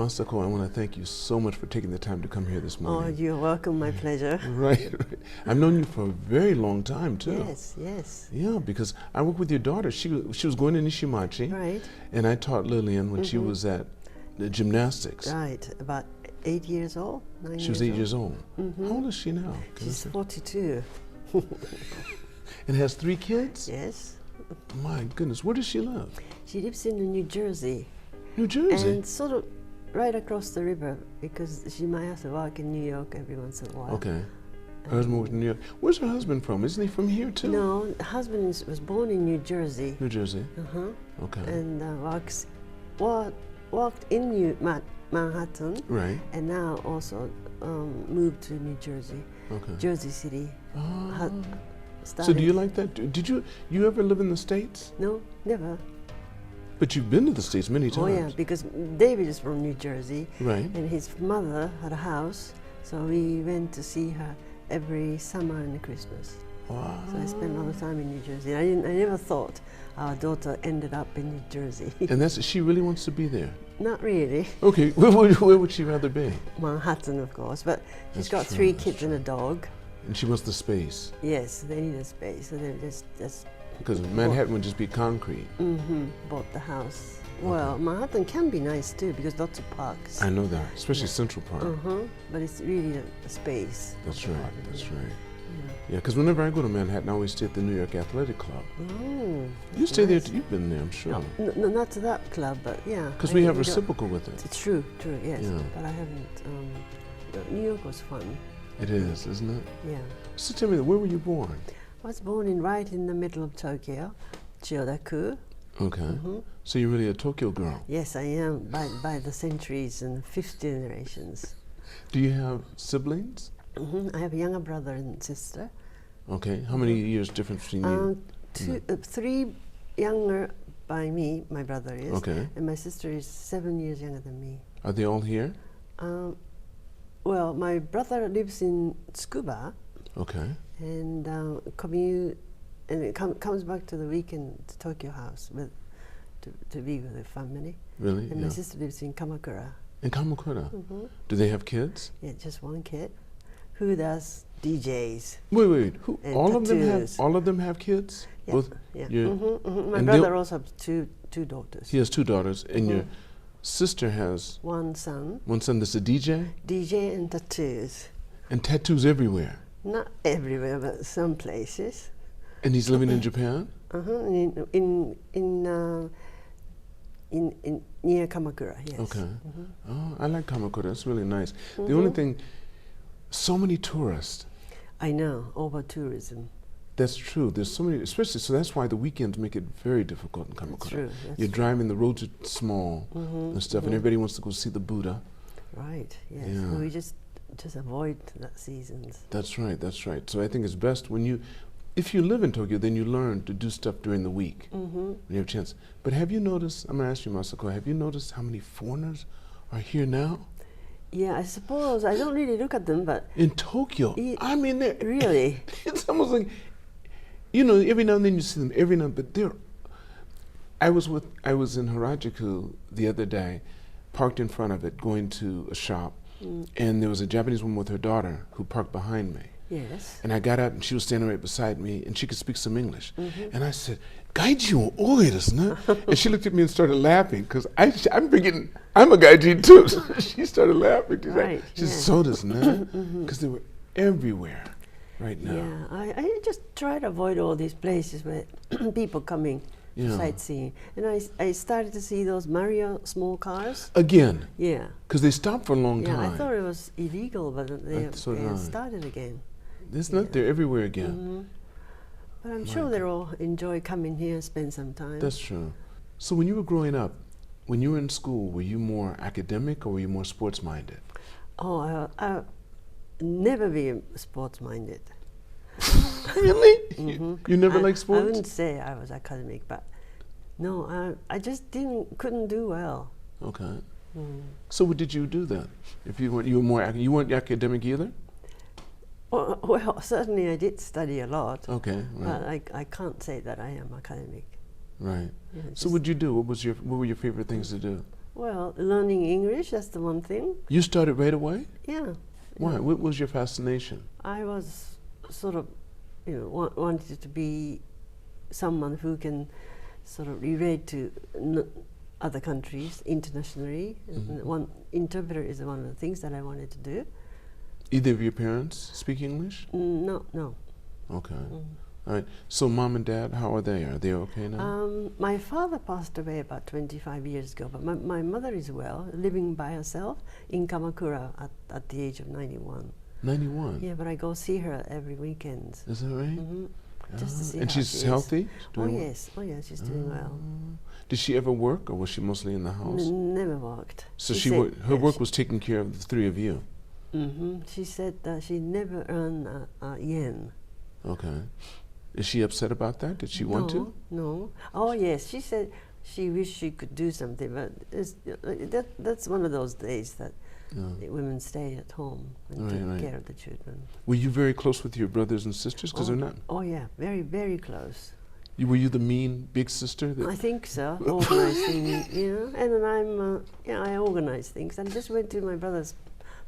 Masako, I want to thank you so much for taking the time to come here this morning. Oh, you're welcome. My pleasure. Right. I've known you for a very long time, too. Yes, yes. Yeah, because I worked with your daughter. She was going to Nishimachi. Right. And I taught Lilian when she was at the gymnastics. Right. About 8 years old, 9 years old. She was 8 years old. How old is she now? She's 42. And has 3 kids? Yes. My goodness. Where does she live? She lives in New Jersey. New Jersey? And sort of right across the river, because she might have to work in New York every once in a while. Okay. Her husband was in New York. Where's her husband from? Isn't he from here too? No, her husband was born in New Jersey. New Jersey. Okay. And worked in Manhattan. Right. And now also moved to New Jersey. Okay. Jersey City. So do you like that? Did you ever live in the States? No, never. But you've been to the States many times. Oh yeah, because David is from New Jersey. Right. And his mother had a house, so we went to see her every summer and Christmas. Wow. So I spent a lot of time in New Jersey. I never thought our daughter ended up in New Jersey. And she really wants to be there? Not really. Okay, where would she rather be? Manhattan, of course, but she's got true, 3 kids and a dog. And she wants the space. Yes, they need a space, so they just because Manhattan would just be concrete. Bought the house. Well, Manhattan can be nice too, because lots of parks. I know that, especially Central Park. But it's really a space. That's right, that's right. Yeah, because whenever I go to Manhattan, I always stay at the New York Athletic Club. Oh, you stay there, you've been there, I'm sure. No, not to that club, but yeah. Because we have reciprocal with it. It's true, yes. Yeah. But I haven't, New York was fun. It is, isn't it? Yeah. So tell me, where were you born? I was born right in the middle of Tokyo, Chiyodaku. Okay. So you're really a Tokyo girl? Yes, I am, by the centuries and 5th generations. Do you have siblings? I have a younger brother and sister. Okay. How many years difference between you? 3 younger by me, my brother is. Okay. And my sister is 7 years younger than me. Are they all here? Well, my brother lives in Tsukuba. Okay. And commute, and it comes back to the weekend to Tokyo house to be with the family. Really? And my sister lives in Kamakura. In Kamakura? Do they have kids? Yeah, just 1 kid, who does DJs. Wait. Who? All of them have kids? Yeah. Both? Yeah. My brother also has two daughters. He has 2 daughters, and your sister has 1 son. 1 son that's a DJ? DJ and tattoos. And tattoos everywhere? Not everywhere, but some places. And he's living in Japan? In near Kamakura, yes. Okay. Oh, I like Kamakura. It's really nice. The only thing, so many tourists. I know, over tourism. That's true. There's so many, especially, so that's why the weekends make it very difficult in Kamakura. That's true. You're driving, the roads are small and stuff, and everybody wants to go see the Buddha. Right, yes. Yeah. So we just avoid that seasons. That's right, that's right. So I think it's best if you live in Tokyo, then you learn to do stuff during the week when you have a chance. But have you noticed, I'm going to ask you, Masako, have you noticed how many foreigners are here now? Yeah, I suppose. I don't really look at them, but... In Tokyo? I mean, really? It's almost like, every now and then you see them, but I was in Harajuku the other day, parked in front of it, going to a shop, and there was a Japanese woman with her daughter who parked behind me. Yes. And I got out, and she was standing right beside me, and she could speak some English. And I said, "Gaijin oi desu ne?" And she looked at me and started laughing, because I'm a gaijin too. So she started laughing. She said, "So desu ne?" Because they were everywhere right now. Yeah, I just try to avoid all these places where people coming sightseeing. And I started to see those Mario small cars. Again? Yeah. Because they stopped for a long time. Yeah, I thought it was illegal, but they started again. They're everywhere again. But I'm sure they'll all enjoy coming here and spend some time. That's true. So when you were growing up, when you were in school, were you more academic or were you more sports-minded? Oh, I never be sports-minded. Really? You never liked sports? I wouldn't say I was academic, but no, I just couldn't do well. Okay. So what did you do then? If you weren't academic either? Well, certainly I did study a lot. Okay, right. But I can't say that I am academic. Right. Yeah, so what did you do? What were your favorite things to do? Well, learning English, that's the one thing. You started right away? Yeah. Why? Yeah. What was your fascination? I was sort of, wanted to be someone who can sort of relate to other countries internationally. And one interpreter is one of the things that I wanted to do. Either of your parents speak English? No, no. Okay. All right. So mom and dad, how are they? Are they okay now? My father passed away about 25 years ago, but my mother is well, living by herself in Kamakura at the age of 91. 91? Yeah, but I go see her every weekend. Is that right? Just to see and how she's she healthy? is. Doing Oh yes, she's doing well. Did she ever work, or was she mostly in the house? Never worked. So said her work was taking care of the three of you? She said that she never earned a yen. Okay. Is she upset about that? Did she want to? No. Oh yes, she said she wished she could do something, but that's one of those days that the women stay at home and take care of the children. Were you very close with your brothers and sisters? Because they're not. Oh yeah, very, very close. Were you the mean big sister? I think so. Organizing, and then I organize things. And I just went to my brother's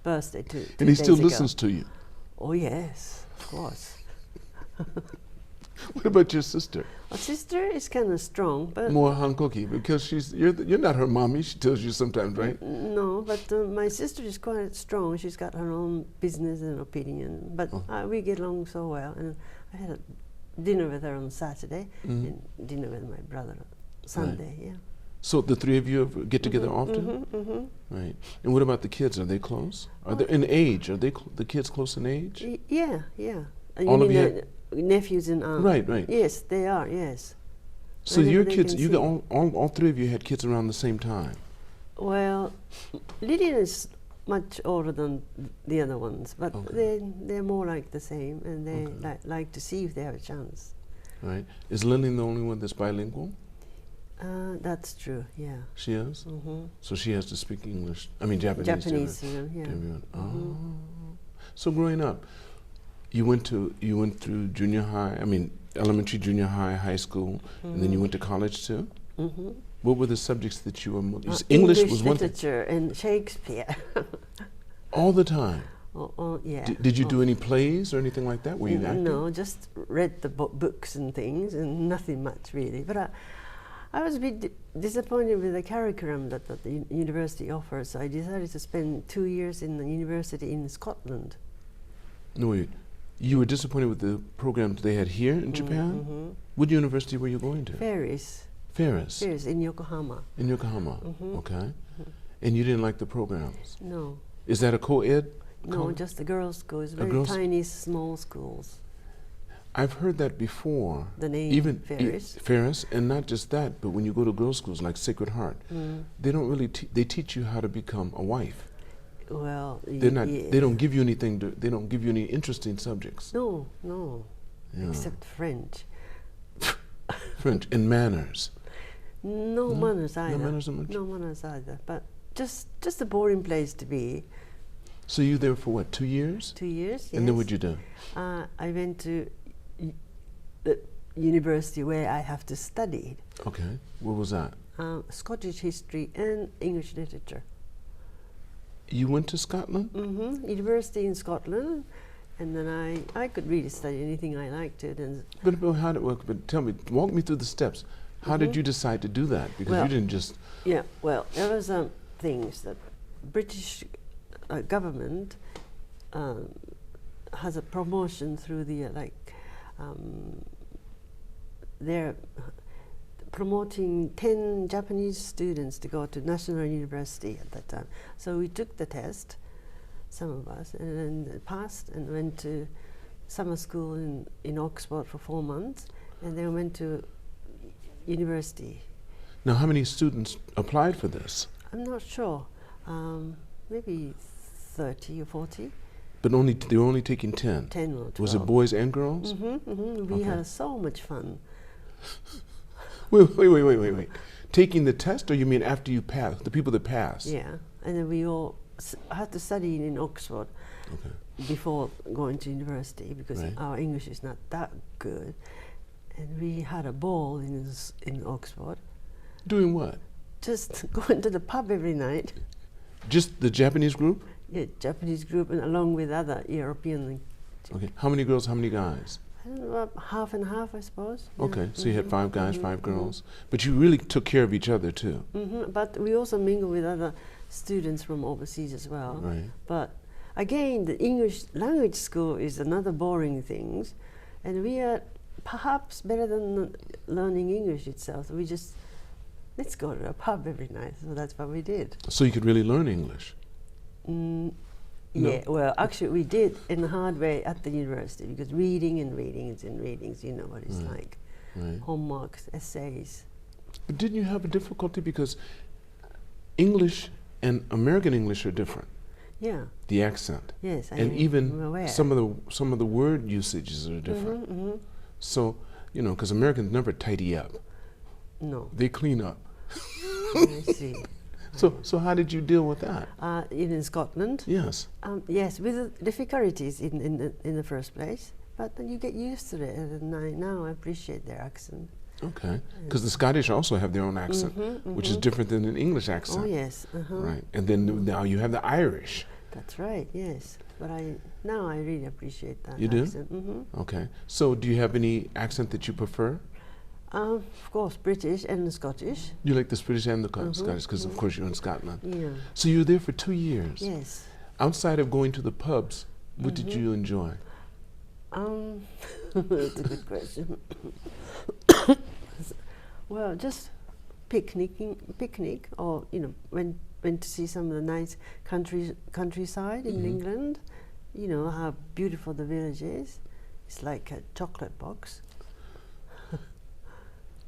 birthday two And he still days ago. listens to you? Oh yes, of course. What about your sister? My sister is kind of strong, but More hankoki, because you're not her mommy. She tells you sometimes, right? No, but my sister is quite strong. She's got her own business and opinion, but we get along so well. And I had a dinner with her on Saturday and dinner with my brother on Sunday. Yeah. So the three of you get together often? Right. And what about the kids? Are they close? Are they in age? Are they the kids close in age? Yeah. All of you nephews and aunts? Right. Yes, they are. Yes. So your kids, you got all three of you had kids around the same time. Well, Lilian is much older than the other ones, but they're more like the same, and they like to see if they have a chance. Right. Is Lilian the only one that's bilingual? That's true. Yeah. She is. So she has to speak English. I mean Japanese. Japanese. To Yeah. everyone. Oh. So growing up, you went through junior high. I mean elementary, junior high, high school, and then you went to college too. What were the subjects that you were? English was one thing. Literature and Shakespeare. All the time. Yeah. Did you do any plays or anything like that? Were you acting? No, just read the books and things, and nothing much really. But I was a bit disappointed with the curriculum that the university offers, so I decided to spend 2 years in the university in Scotland. No, wait. You were disappointed with the programs they had here in Japan? What university were you going to? Ferris. Ferris in Yokohama. In Yokohama, okay. And you didn't like the programs? No. Is that a co-ed? No, just the girls' school. It's very tiny, small schools. I've heard that before. The name even Ferris. Ferris, and not just that, but when you go to girls' schools like Sacred Heart, they don't really they teach you how to become a wife. Well, they're not. They don't give you anything. They don't give you any interesting subjects. No. Yeah. Except French. French and manners. No manners either. No manners much? No manners either. But just a boring place to be. So you there for what? 2 years? 2 years. Yes. And then what'd you do? I went to the university where I have to study. Okay. What was that? Scottish history and English literature. You went to Scotland? University in Scotland, and then I could really study anything I liked it. And but how did it work? But tell me, walk me through the steps. How did you decide to do that? Because you didn't just. Yeah. Well, there was things that British government has a promotion through the they're promoting 10 Japanese students to go to National University at that time. So we took the test, some of us, and then passed and went to summer school in Oxford for 4 months, and then went to university. Now, how many students applied for this? I'm not sure. Maybe 30 or 40. But they were only taking 10? 10 or 12. Was it boys and girls? We had so much fun. Wait. Taking the test, or you mean after you pass, the people that pass? Yeah, and then we all had to study in Oxford before going to university, because our English is not that good. And we had a ball in Oxford. Doing what? just going to the pub every night. Just the Japanese group? Yeah, Japanese group, and along with other European. Okay. How many girls, how many guys? I don't know, about half and half, I suppose. Okay, so you had 5 guys, 5 girls. But you really took care of each other too. But we also mingle with other students from overseas as well. Right. But again, the English language school is another boring thing, and we are perhaps better than learning English itself. So we just, let's go to a pub every night. So that's what we did. So you could really learn English? Yeah, well, actually we did in the hard way at the university, because reading and readings and readings, you know what it's like. Right. Homeworks, essays. But didn't you have a difficulty because English and American English are different? Yeah. The accent. Yes, I and am even aware. some of the word usages are different. So, you know, because Americans never tidy up. No. They clean up. I see. So how did you deal with that? In Scotland? Yes. Yes, with the difficulties in the first place, but then you get used to it, and now I appreciate their accent. Okay, because the Scottish also have their own accent, which is different than an English accent. Oh yes. Right, and then now you have the Irish. That's right. Yes, but now I really appreciate that. You do? accent. Okay, so do you have any accent that you prefer? Of course, British and Scottish. You like the British and the Scottish, because of course you're in Scotland. Yeah. So you were there for 2 years. Yes. Outside of going to the pubs, what did you enjoy? That's a good question. Well, just picnic, or went to see some of the nice countryside in England. You know how beautiful the village is. It's like a chocolate box.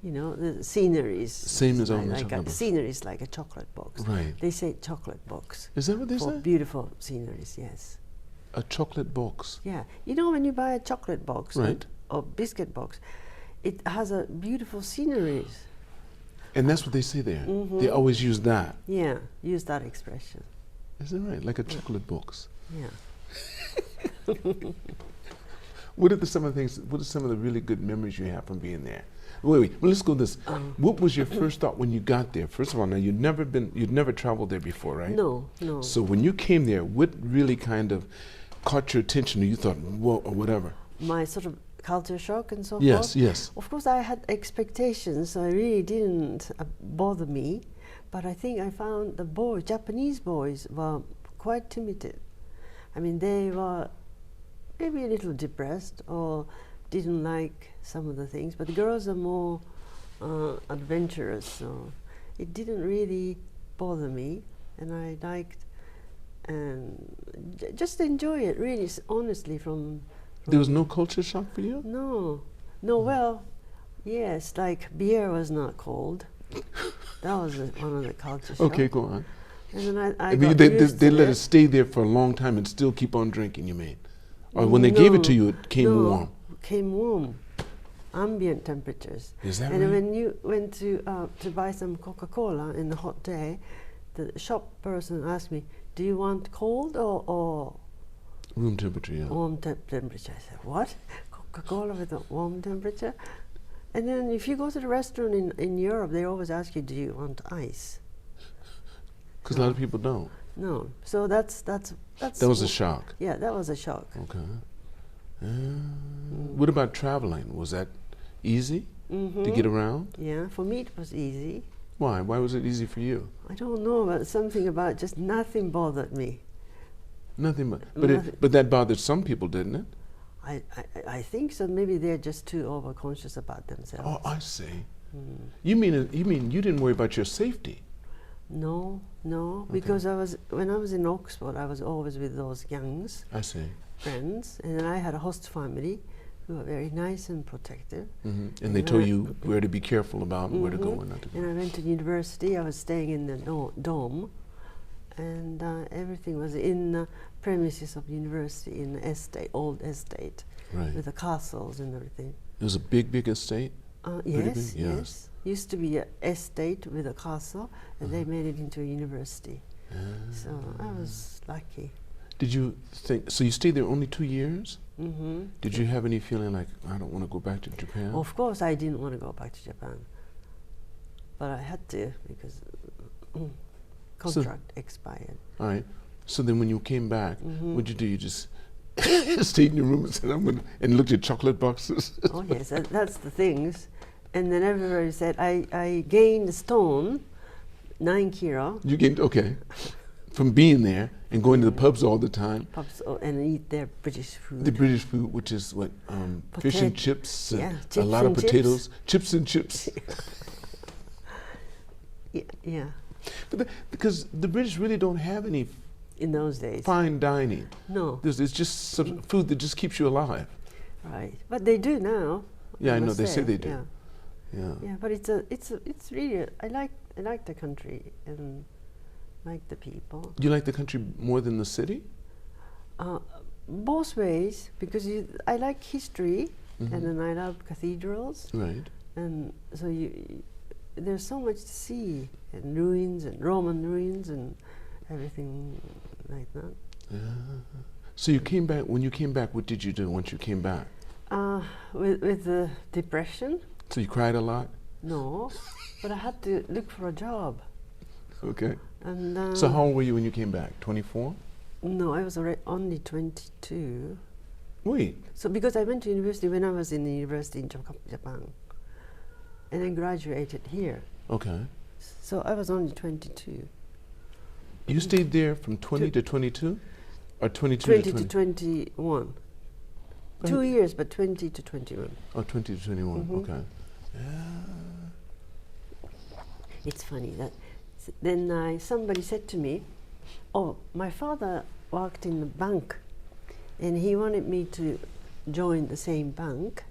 You know, the scenery is Same as on the like chocolate a box. scenery is like a chocolate box. Right. They say chocolate box. Is that what they for say? beautiful sceneries, yes. A chocolate box. Yeah. You know, when you buy a chocolate box Right. or biscuit box, it has a beautiful sceneries. And that's what they say there. They always use that. Yeah, use that expression. Is that right? Like a chocolate box. Yeah. What are some of the really good memories you have from being there? Wait. Well, let's go this. What was your first thought when you got there? First of all, now you'd never traveled there before, right? No. So when you came there, what really kind of caught your attention, or you thought, whoa, or whatever? My sort of culture shock and so Yes, forth. yes. Of course, I had expectations, so it really didn't bother me. But I think I found the Japanese boys were quite timid. I mean, they were maybe a little depressed or didn't like some of the things, but the girls are more adventurous, so it didn't really bother me, and I liked and just enjoy it really, honestly. From There was no culture shock for you? no, well, yes, like beer was not cold. That was one of the culture shocks. Okay, go on. And then I I mean, got they used let to us it. stay there for a long time and still keep on drinking, you mean? Or when they gave it to you, it came warm? Came warm, ambient temperatures. Is that and right? when you went to buy some Coca-Cola in the hot day, the shop person asked me, "Do you want cold or Room temperature, yeah. warm temperature?" I said, "What? Coca-Cola with a warm temperature?" And then if you go to the restaurant in Europe, they always ask you, "Do you want ice?" Because a lot of people don't. No. So that's That was a shock. Yeah, that was a shock. Okay. What about traveling? Was that easy to get around? Yeah, for me it was easy. Why? Why was it easy for you? I don't know, but something about just nothing bothered me. Nothing but. Nothing. But that bothered some people, didn't it? I think so. Maybe they're just too overconscious about themselves. Oh, I see. You mean you didn't worry about your safety? No, because when I was in Oxford, I was always with those youngs I see. friends, and then I had a host family who were very nice and protective. And they told you where to be careful about and where to go and not to go. And I went to university. I was staying in the dome, and everything was in the premises of the university, in the old estate, Right. with the castles and everything. It was a big estate? Yes, big? Yes. Used to be an estate with a castle, and they made it into a university. So I was lucky. Did you think, so you stayed there only 2 years? Mm-hmm. Did you have any feeling like, I don't want to go back to Japan? Of course, I didn't want to go back to Japan. but I had to because contract expired. All right. So then when you came back, what'd you do? You just stayed in your room and said, and looked at chocolate boxes? Oh yes, that's the things. And then everybody said, I gained a stone, 9 kilo. You gained, okay. From being there and going to the pubs all the time. Pubs and eat their British food. The British food, which is what? Fish and chips, a lot of and potatoes. Chips and chips. Yeah. But because the British really don't have any in those days fine dining. No. It's just some food that just keeps you alive. Right. But they do now. Yeah, I know. They say they do. Yeah. Yeah. Yeah, but it's really I like the country and like the people. Do you like the country more than the city? Both ways, because I like history and then I love cathedrals. Right. And so there's so much to see, and ruins and Roman ruins and everything like that. So you came back. When you came back, what did you do once you came back? With the depression. So you cried a lot? No, but I had to look for a job. Okay. And so how old were you when you came back? 24? No, I was only 22. Wait. So because I went to university when I was in the university in Japan, and then graduated here. Okay. So I was only 22. You stayed there from 20 to 22? Or 22 20 to 20? to 21. 2 years, but 20 to 21. Oh, 20 to 21, okay. It's funny that then somebody said to me, oh, my father worked in the bank and he wanted me to join the same bank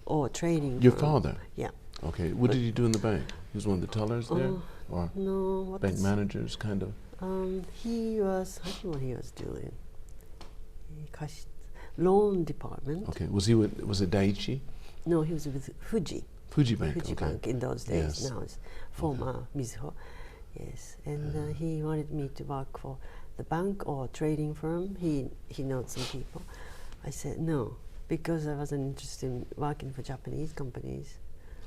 or trading Your firm. father? Yeah. Okay, what did he do in the bank? He was one of the tellers there? Or no. bank managers, kind of? He was, I don't know what he was doing. Loan department. Okay, was it Daiichi? No, he was with Fuji. Fuji Bank, Fuji okay. Bank in those days. Yes. Now it's former Mizuho. Yes, and he wanted me to work for the bank or trading firm. He knows some people. I said no, because I wasn't interested in working for Japanese companies.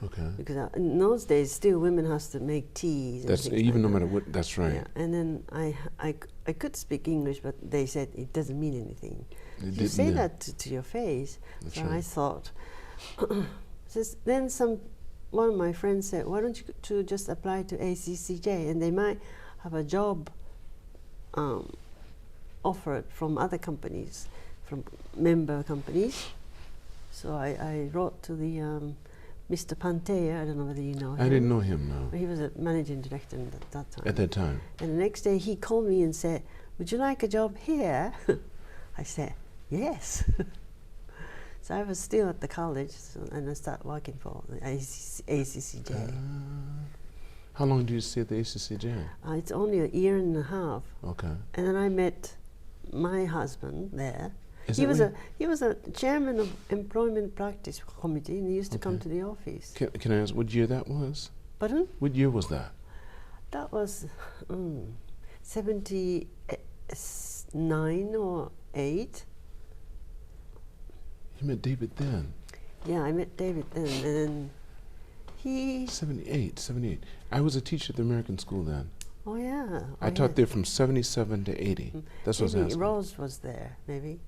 Okay. Because in those days, still women has to make teas. That's and even like no matter what. That's right. Yeah, and then I could speak English, but they said it doesn't mean anything. You say that to your face. That's so right. I thought. Then one of my friends said, "Why don't you just apply to ACCJ, and they might have a job offered from other companies, from member companies." So I wrote to the Mr. Pantea. I don't know whether you know him. I didn't know him, no. He was a managing director at that time. At that time. And the next day he called me and said, "Would you like a job here?" I said, "Yes." So I was still at the college, and I started working for the ACCJ. How long did you stay at the ACCJ? It's only a year and a half. Okay. And then I met my husband there. Is He that was a chairman of employment practice committee, and he used to come to the office. Can I ask what year that was? Pardon? What year was that? That was 79 or 8. You met David then? Yeah, I met David then, and then he... 78. I was a teacher at the American school then. Oh yeah. I taught there from 77 to 80. That's what I was Maybe asking. Rose was there, maybe.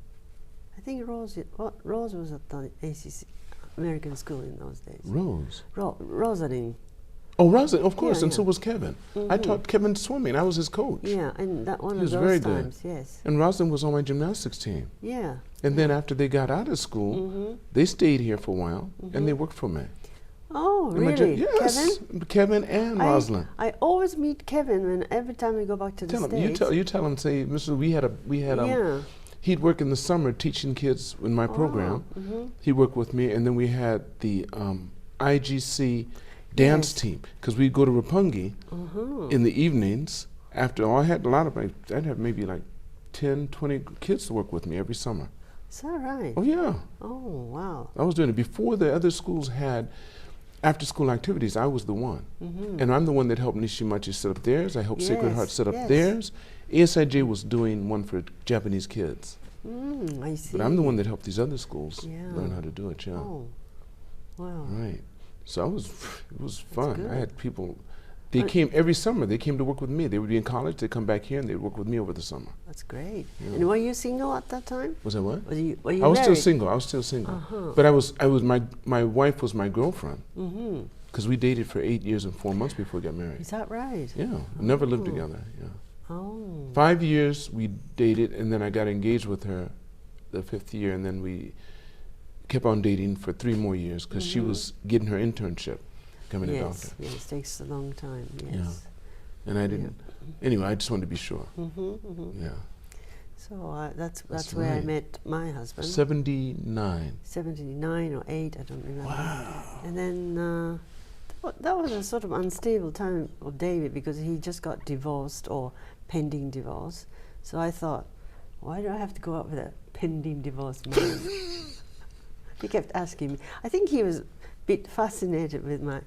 I think Rose was at the ACC, American school in those days. Rose? Rosalind. Oh, Rosalind, of course, Yeah, and yeah. so was Kevin. I taught Kevin swimming. I was his coach. Yeah, and that one He of was those very times, good. yes. And Rosalind was on my gymnastics team. Yeah. And then after they got out of school, they stayed here for a while, and they worked for me. Oh, And my really? yes, Kevin and Rosalind. I always meet Kevin every time we go back to the Tell him, States. you tell him, say, Mrs. We had Yeah. he'd work in the summer teaching kids in my program. He worked with me, and then we had the IGC dance team, because we'd go to Roppongi in the evenings. After I had I'd have maybe like 10, 20 kids to work with me every summer. Is that right? Oh yeah. Oh, wow. I was doing it before the other schools had after-school activities. I was the one, and I'm the one that helped Nishimachi set up theirs. I helped Sacred Heart set up theirs. ASIJ was doing one for Japanese kids, I see. but I'm the one that helped these other schools Yeah. learn how to do it. Yeah. Oh, wow. Right. So it was fun. good. I had people, they came every summer. They came to work with me. They would be in college. They'd come back here and they'd work with me over the summer. That's great. Yeah. And were you single at that time? Was that what? Were you I was married? still single. I was still single. But my wife was my girlfriend. Because we dated for 8 years and 4 months before we got married. Is that right? Yeah, never lived together. Yeah. Oh. 5 years we dated, and then I got engaged with her the 5th year, and then we kept on dating for 3 more years because she was getting her internship, becoming a doctor. Yes, it takes a long time. Yes. Yeah. And I didn't. Anyway, I just wanted to be sure. Yeah. So that's That's where I right. met my husband. 79. 79 or 8, I don't remember. Wow. And then that was a sort of unstable time of David because he just got divorced or pending divorce. So I thought, why do I have to go out with a pending divorce man? He kept asking me. I think he was a bit fascinated with my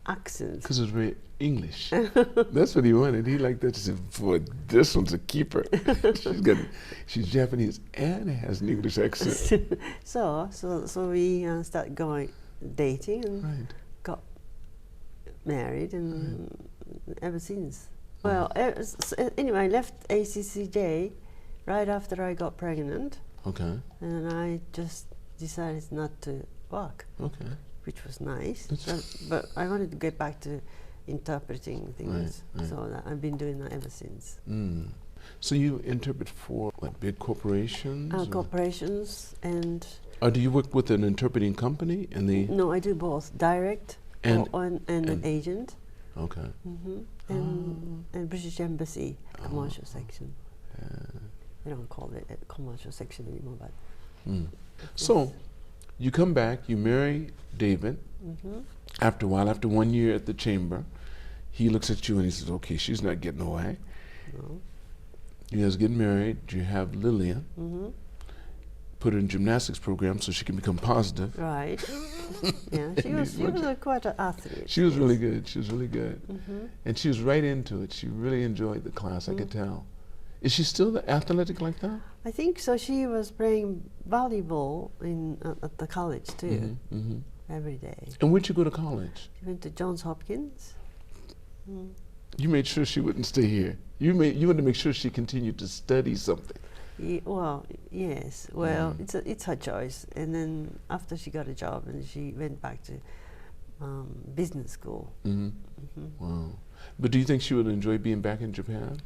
accent. Because it was very English. That's what he wanted. He liked that. He said, boy, this one's a keeper. She's Japanese and has an English accent. so we started going dating and got married, and ever since. Well, anyway, I left ACCJ right after I got pregnant. Okay. And I just decided not to work. Okay. Which was nice. But I wanted to get back to interpreting things. Right. So I've been doing that ever since. So you interpret for what, big corporations? Corporations and... Or do you work with an interpreting company? And No, I do both. Direct and an agent. Okay. And British Embassy, commercial section. They don't call it a commercial section anymore, but... So, you come back, you marry David. After a while, after 1 year at the chamber, he looks at you and he says, okay, she's not getting away. No. You guys get married, you have Lilian. Put her in gymnastics program so she can become positive. Right. Yeah, she was quite an athlete. She was really good, she was really good. And she was right into it. She really enjoyed the class, I could tell. Is she still athletic like that? I think so. She was playing volleyball at the college too, every day. And where'd you go to college? She went to Johns Hopkins. You made sure she wouldn't stay here. You wanted to make sure she continued to study something. Well, yes. Well, it's her choice. And then after she got a job, and she went back to business school. Wow. But do you think she would enjoy being back in Japan?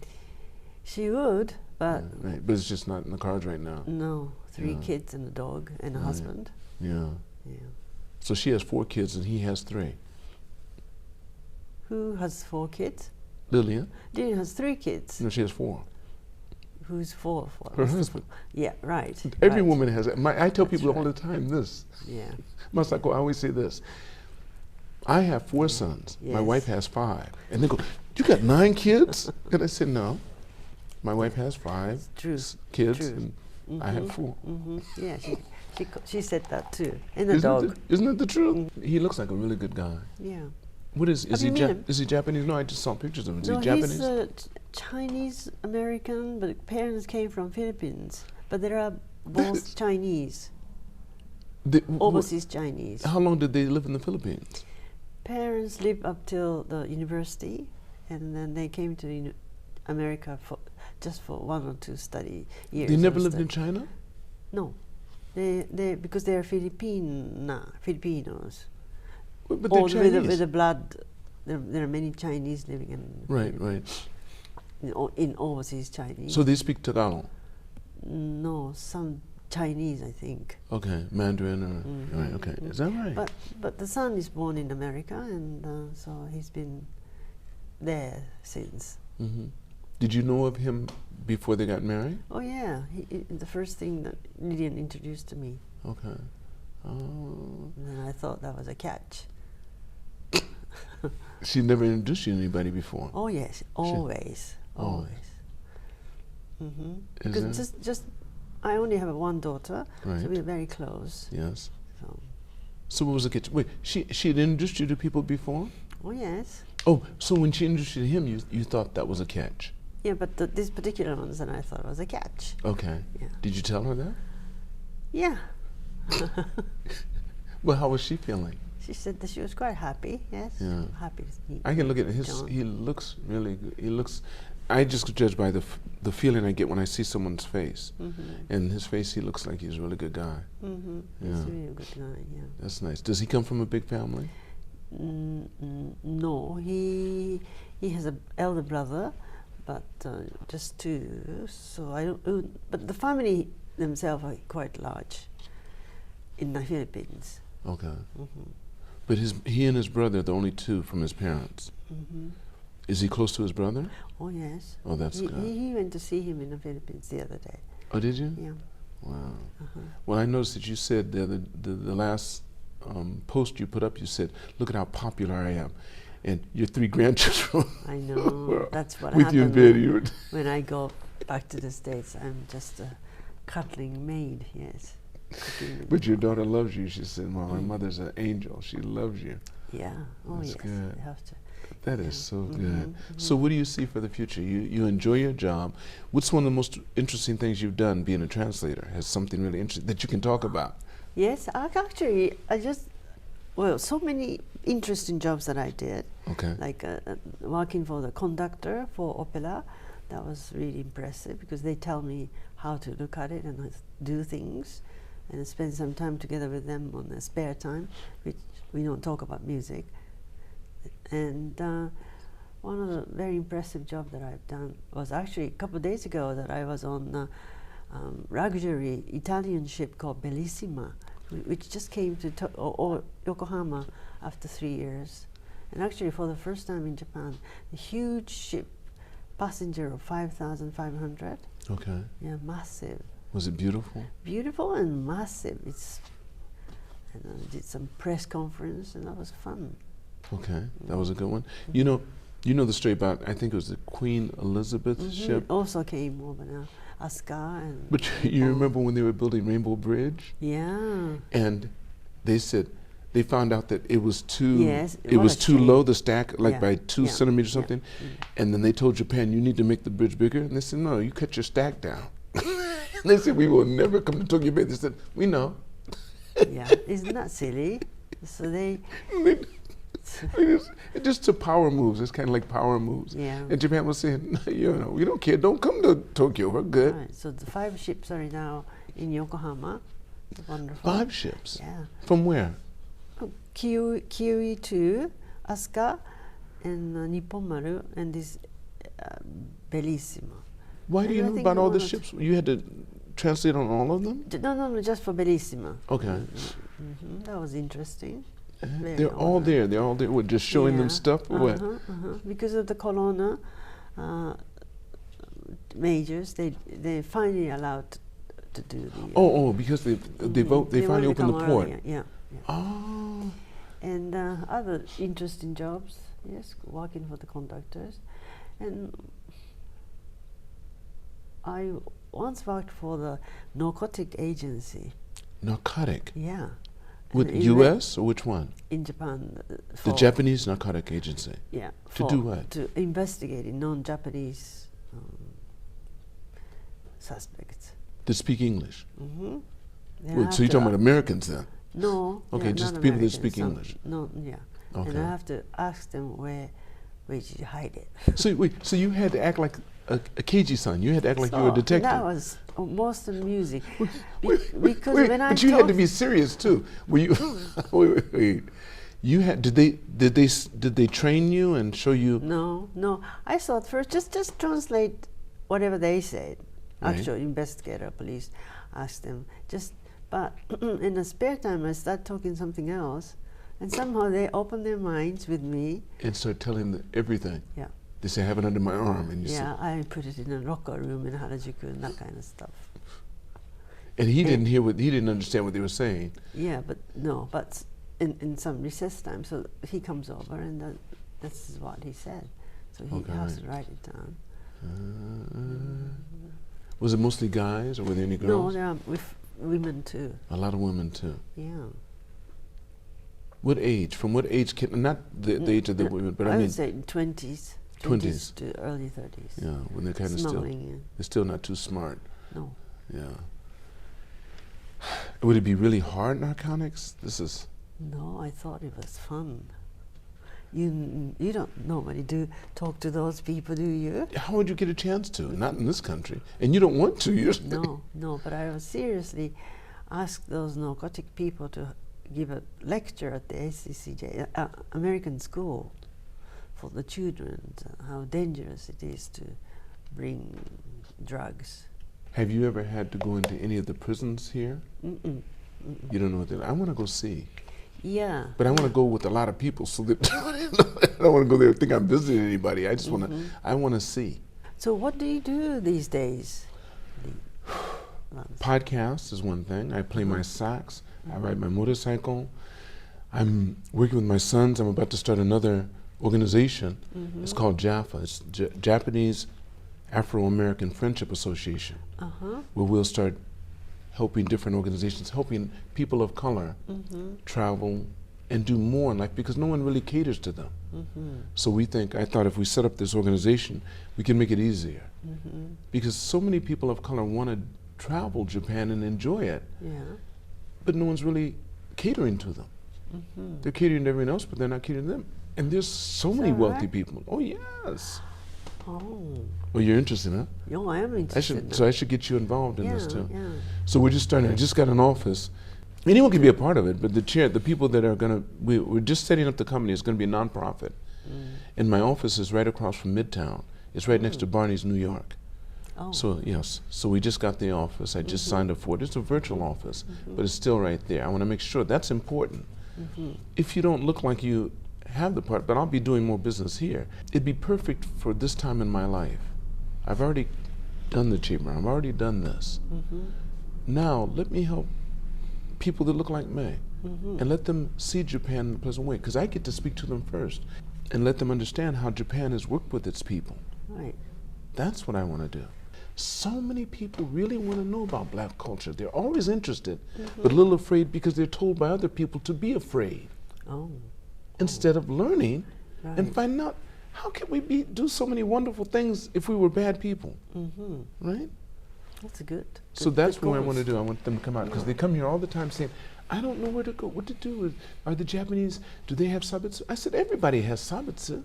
She would, but... Right. But it's just not in the cards right now. No. 3 kids and a dog and a husband. Yeah. Yeah. So she has 4 kids and he has 3. Who has 4 kids? Lilian? Lilian has 3 kids. No, she has 4. Who's 4? Her husband. Yeah, right. Every woman has it. I tell people all the time this. Yeah. Masako, I always say this. I have 4 sons. Yes. My wife has 5. And they go, you got 9 kids? And I said, no. My wife has 5 kids, and I have 4. Yeah, she said that too. And the dog. Isn't that the truth? He looks like a really good guy. Yeah. What is he Japanese? No, I just saw pictures of him. Is he Japanese? He's Chinese American, but parents came from Philippines. But they are both Chinese. Overseas Chinese. How long did they live in the Philippines? Parents lived up till the university, and then they came to America just for 1 or 2 study years. They never lived in China? No, they because they are Filipinos. But they're Chinese. With the blood, there are many Chinese living in in overseas Chinese. So they speak Tagalog? No, some Chinese, I think. Okay, Mandarin or right? Okay, is that right? But the son is born in America, and so he's been there since. Did you know of him before they got married? Oh yeah, the first thing that Lilian introduced to me. Okay. Oh. And I thought that was a catch. She never introduced you to anybody before? Oh yes, always. Because just I only have 1 daughter, so we're very close. Yes. So what was the catch? Wait, she had introduced you to people before? Oh yes. Oh, so when she introduced you to him, you thought that was a catch? Yeah, but these particular ones, and I thought was a catch. Okay. Yeah. Did you tell her that? Yeah. Well, how was she feeling? She said that she was quite happy. Yes, Yeah. happy to meet I can look at his. John. He looks really good. He looks. I just judge by the feeling I get when I see someone's face. And his face, he looks like he's a really good guy. He's Yeah. really a good guy. Yeah. That's nice. Does he come from a big family? No, he has an elder brother, but just two. So I don't. But the family themselves are quite large in the Philippines. Okay. But he and his brother are the only two from his parents. Is he close to his brother? Oh yes. Oh, that's good. He went to see him in the Philippines the other day. Oh, did you? Yeah. Wow. Well, I noticed that you said the last post you put up, you said, "Look at how popular I am," and your 3 grandchildren. I know. That's what with you in happened bed. when I go back to the States. I'm just a cuddling maid. Yes. But your daughter loves you. She said, "Well, my mother's an angel. She loves you." Yeah. Oh That's yes. good. You have to. That is so good. So what do you see for the future? You enjoy your job. What's one of the most interesting things you've done being a translator? Has something really interesting that you can talk about? Yes, actually, so many interesting jobs that I did. Okay. Like working for the conductor for opera. That was really impressive because they tell me how to look at it and do things, and spend some time together with them on the spare time, which we don't talk about music. And one of the very impressive jobs that I've done was actually a couple of days ago that I was on a luxury Italian ship called Bellissima, which just came to Yokohama after 3 years. And actually for the first time in Japan, a huge ship, passenger of 5,500. Okay. Yeah, massive. Was it beautiful? Beautiful and massive. And I did some press conference and that was fun. Okay, that was a good one. You know the story about, I think it was the Queen Elizabeth ship. Also came over now, Asuka and. But you remember when they were building Rainbow Bridge? Yeah. And they said they found out that it was too. Yes, it what was a too shame. low, the stack, like Yeah, by 2 yeah, centimeters or yeah, something. And then they told Japan, you need to make the bridge bigger. And they said, no, you cut your stack down. And they said, we will never come to Tokyo Bay. They said, we know. Yeah, isn't that silly? So they. It's just to power moves. It's kind of like power moves. Yeah. And Japan was saying, we don't care. Don't come to Tokyo. We're good. Right, so the 5 ships are now in Yokohama. Wonderful. 5 ships? Yeah. From where? Kiwi 2, Asuka, and Nippon Maru, and this Bellissima. Why do you know about all the ships? You had to translate on all of them? No, just for Bellissima. Okay. That was interesting. They're all there. They're all there. What, just showing them stuff or what? Because of the corona majors, they finally allowed to do the. Because they vote. They finally opened the port. Earlier. Yeah. Oh. And other interesting jobs. Yes, working for the conductors, and I once worked for the Narcotic Agency. Narcotic. Yeah. With U.S. or which one? In Japan. The Japanese Narcotic Agency. Yeah. To do what? To investigate non-Japanese suspects. To speak English. Mm-hmm. So you're talking about Americans then? No. Okay, just people that speak English. No, yeah. Okay. And I have to ask them where did you hide it? So you had to act like a Keiji-san. You had to act like you were a detective. That was most amusing. Because but you had to be serious too. Were you? wait. You had? Did they train you and show you? No. I thought first just translate whatever they said. Right. Actual investigator, police, asked them. But in the spare time, I start talking something else, and somehow they open their minds with me and start telling them everything. Yeah. They say, I have it under my arm, and you say. Yeah, I put it in a locker room in Harajuku and that kind of stuff. And he didn't understand what they were saying. Yeah, but in some recess time, so he comes over and this is what he said. So he has to write it down. Was it mostly guys, or were there any girls? No, there are women too. A lot of women too. Yeah. What age? From what age can, not the age of the women, but I mean. would say 20s. 20s to early 30s. Yeah, when they're kind of they're still not too smart. No. Yeah. Would it be really hard, narcotics? This is. No, I thought it was fun. You don't normally talk to those people, do you? How would you get a chance to? Not in this country. And you don't want to. No, but I was seriously asked those narcotic people to give a lecture at the ACCJ, American School for the children, how dangerous it is to bring drugs. Have you ever had to go into any of the prisons here? Mm-mm. You don't know what they're. I want to go see. Yeah. But I want to go with a lot of people so that I don't want to go there and think I'm visiting anybody. I just want to, I want to see. So what do you do these days? Podcasts is one thing. I play my sax. I ride my motorcycle. I'm working with my sons. I'm about to start another organization. It's called JAFA. It's Japanese Afro-American Friendship Association, where we'll start helping different organizations, helping people of color travel and do more in life, because no one really caters to them. So I thought if we set up this organization, we can make it easier. Because so many people of color want to travel Japan and enjoy it, but no one's really catering to them. They're catering to everyone else, but they're not catering to them. And there's so many wealthy people. Oh, yes. Oh. Well, you're interested, huh? No, I am interested. So I should get you involved in this too. Yeah. So we're just starting. I just got an office. Anyone can be a part of it, but the people that are going to, we're just setting up the company. It's going to be a nonprofit. And my office is right across from Midtown. It's right next to Barney's, New York. Oh. So yes, so we just got the office. I just signed up for it. It's a virtual office, but it's still right there. I want to make sure that's important. If you don't look like you have the part, but I'll be doing more business here. It'd be perfect for this time in my life. I've already done the chamber. I've already done this. Now let me help people that look like me and let them see Japan in a pleasant way, because I get to speak to them first and let them understand how Japan has worked with its people. Right. That's what I want to do. So many people really want to know about black culture. They're always interested, but a little afraid because they're told by other people to be afraid. Oh. Instead of learning and finding out how can we do so many wonderful things if we were bad people, right? That's good. So that's what I want to do. I want them to come out, because they come here all the time saying, I don't know where to go, what to do. Are the Japanese, do they have sabutsu? I said, everybody has sabutsu,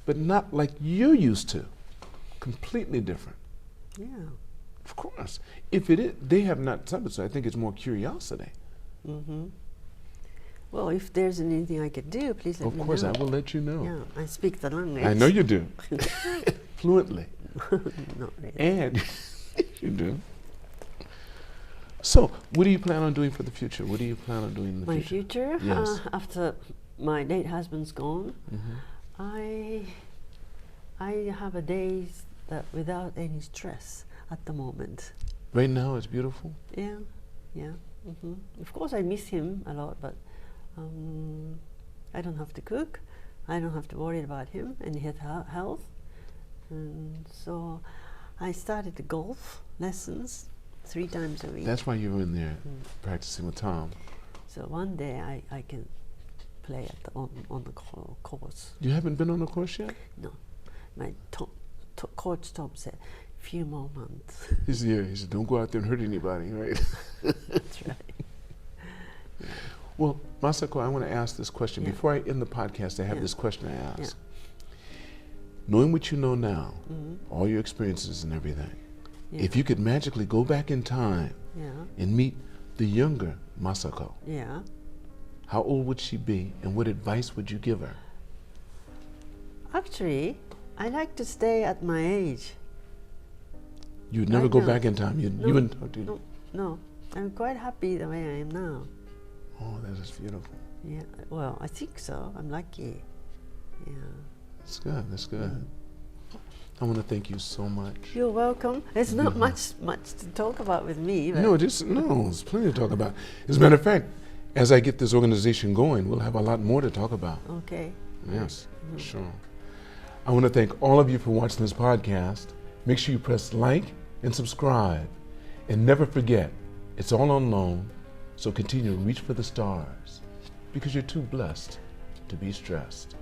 but not like you're used to. Completely different. Yeah. Of course. If it is, they have not sabutsu, I think it's more curiosity. Well, if there's anything I could do, please let me know. Of course, I will let you know. Yeah, I speak the language. I know you do. Fluently. Not really. And you do. So, what do you plan on doing for the future? What do you plan on doing in the My future? future? Yes. After my late husband's gone, I have a days that without any stress at the moment. Right now, it's beautiful. Yeah. Of course, I miss him a lot, but I don't have to cook. I don't have to worry about him and his health. And so I started the golf lessons 3 times a week. That's why you were in there practicing with Tom. So one day I can play at on the course. You haven't been on the course yet? No. My coach Tom said, few more months. He said, don't go out there and hurt anybody, right? That's right. Well, Masako, I want to ask this question. Before I end the podcast, I have this question I ask. Knowing what you know now, all your experiences and everything, if you could magically go back in time and meet the younger Masako, how old would she be and what advice would you give her? Actually, I like to stay at my age. You'd never go back in time? You wouldn't talk to you? No. I'm quite happy the way I am now. Oh, that is beautiful. Yeah, well, I think so. I'm lucky. Yeah. That's good. That's good. I want to thank you so much. You're welcome. There's not much to talk about with me. But There's plenty to talk about. As a matter of fact, as I get this organization going, we'll have a lot more to talk about. Okay. Yes, sure. I want to thank all of you for watching this podcast. Make sure you press like and subscribe. And never forget, it's all on loan, so continue to reach for the stars, because you're too blessed to be stressed.